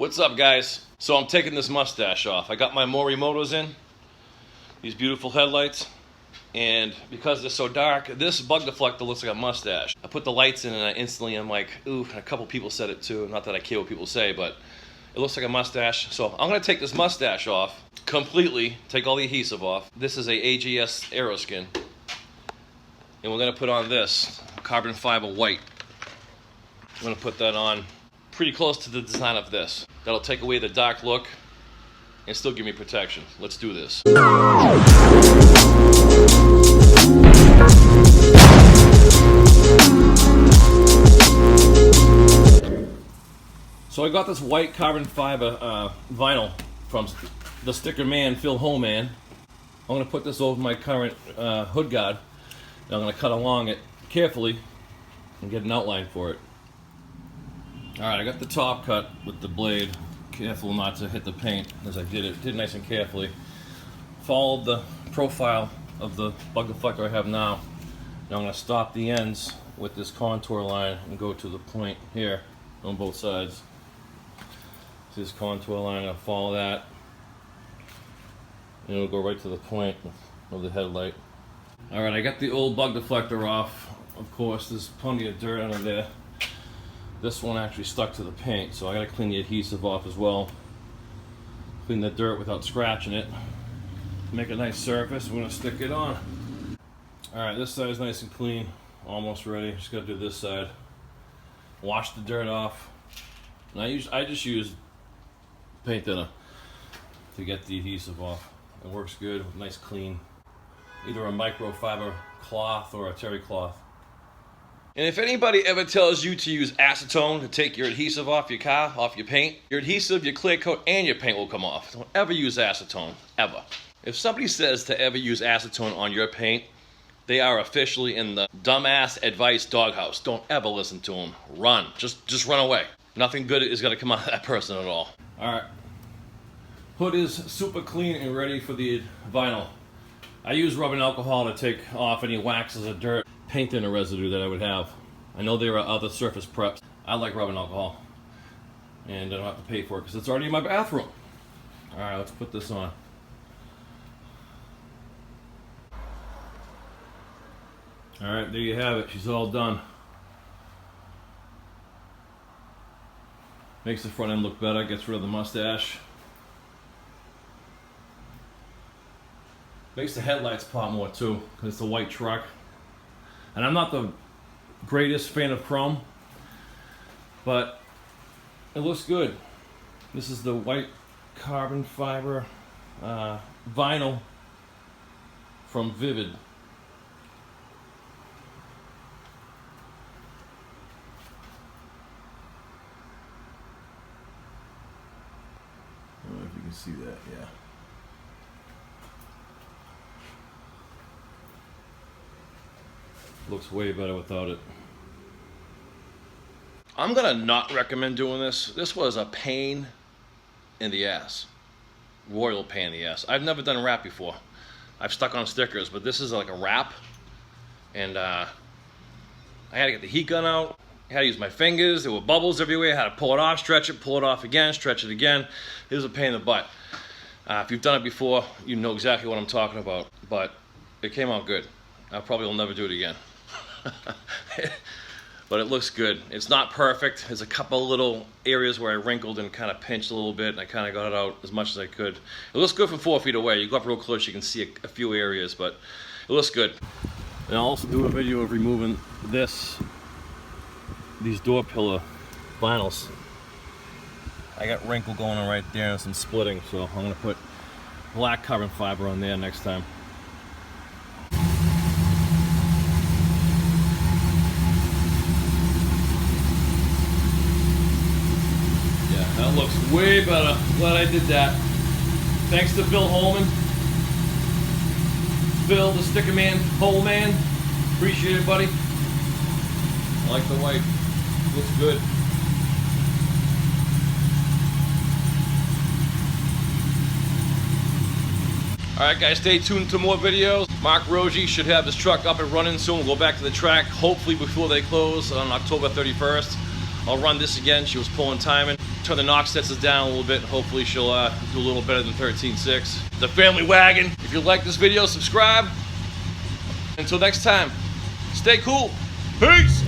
What's up, guys? So I'm taking this mustache off. I got my Morimotos in, these beautiful headlights, and because they're so dark, this bug deflector looks like a mustache. I put the lights in and I instantly am like, ooh, and a couple people said it too. Not that I care what people say, but it looks like a mustache. So I'm gonna take this mustache off completely, take all the adhesive off. This is a AGS Aeroskin. And we're gonna put on this carbon fiber white. I'm gonna put that on pretty close to the design of this. That'll take away the dark look and still give me protection. Let's do this. So I got this white carbon fiber vinyl from the sticker man, Holman. I'm gonna put this over my current hood guard. And I'm gonna cut along it carefully and get an outline for it. Alright, I got the top cut with the blade. Careful not to hit the paint as I did it. Did nice and carefully. Followed the profile of the bug deflector I have now. Now I'm going to stop the ends with this contour line and go to the point here on both sides. See this contour line, I'll follow that. And it'll go right to the point of the headlight. Alright, I got the old bug deflector off. Of course, there's plenty of dirt under there. This one actually stuck to the paint, so I gotta clean the adhesive off as well. Clean the dirt without scratching it. Make a nice surface, I'm gonna stick it on. Alright, this side is nice and clean, almost ready. Just gotta do this side. Wash the dirt off. And I just use paint thinner to get the adhesive off. It works good, nice clean. Either a microfiber cloth or a terry cloth. And if anybody ever tells you to use acetone to take your adhesive off your car, off your paint, your adhesive, your clear coat, and your paint will come off. Don't ever use acetone, ever. If somebody says to ever use acetone on your paint, they are officially in the dumbass advice doghouse. Don't ever listen to them. Run. Just run away. Nothing good is going to come out of that person at all. Alright. Hood is super clean and ready for the vinyl. I use rubbing alcohol to take off any waxes or dirt, paint thinner residue that I would have. I know there are other surface preps. I like rubbing alcohol. And I don't have to pay for it because it's already in my bathroom. Alright, let's put this on. Alright, there you have it. She's all done. Makes the front end look better, gets rid of the mustache. Makes the headlights pop more too, because it's a white truck. And I'm not the greatest fan of chrome, but it looks good. This is the white carbon fiber vinyl from Vivid. I don't know if you can see that, yeah. Looks way better without it. I'm gonna not recommend doing this. This was a pain in the ass. Royal pain in the ass. I've never done a wrap before. I've stuck on stickers, but this is like a wrap. And I had to get the heat gun out. I had to use my fingers. There were bubbles everywhere. I had to pull it off, stretch it, pull it off again, stretch it again. It was a pain in the butt. If you've done it before, you know exactly what I'm talking about. But it came out good. I probably will never do it again. But it looks good. It's not perfect. There's a couple little areas where I wrinkled and kind of pinched a little bit, and I kind of got it out as much as I could. It looks good from 4 feet away. You go up real close, you can see a few areas, but it looks good. And I'll also do a video of removing these door pillar vinyls. I got wrinkle going on right there and some splitting, so I'm gonna put black carbon fiber on there next time. That looks way better. Glad I did that. Thanks to Holman. Phil, the sticker man, Holman. Appreciate it, buddy. I like the white. Looks good. Alright guys, stay tuned to more videos. Mark Rogie should have this truck up and running soon. We'll go back to the track, hopefully before they close on October 31st. I'll run this again. She was pulling timing. turn the knock sensors down a little bit. Hopefully she'll do a little better than 13.6. The family wagon. If you like this video, subscribe. Until next time, stay cool. Peace.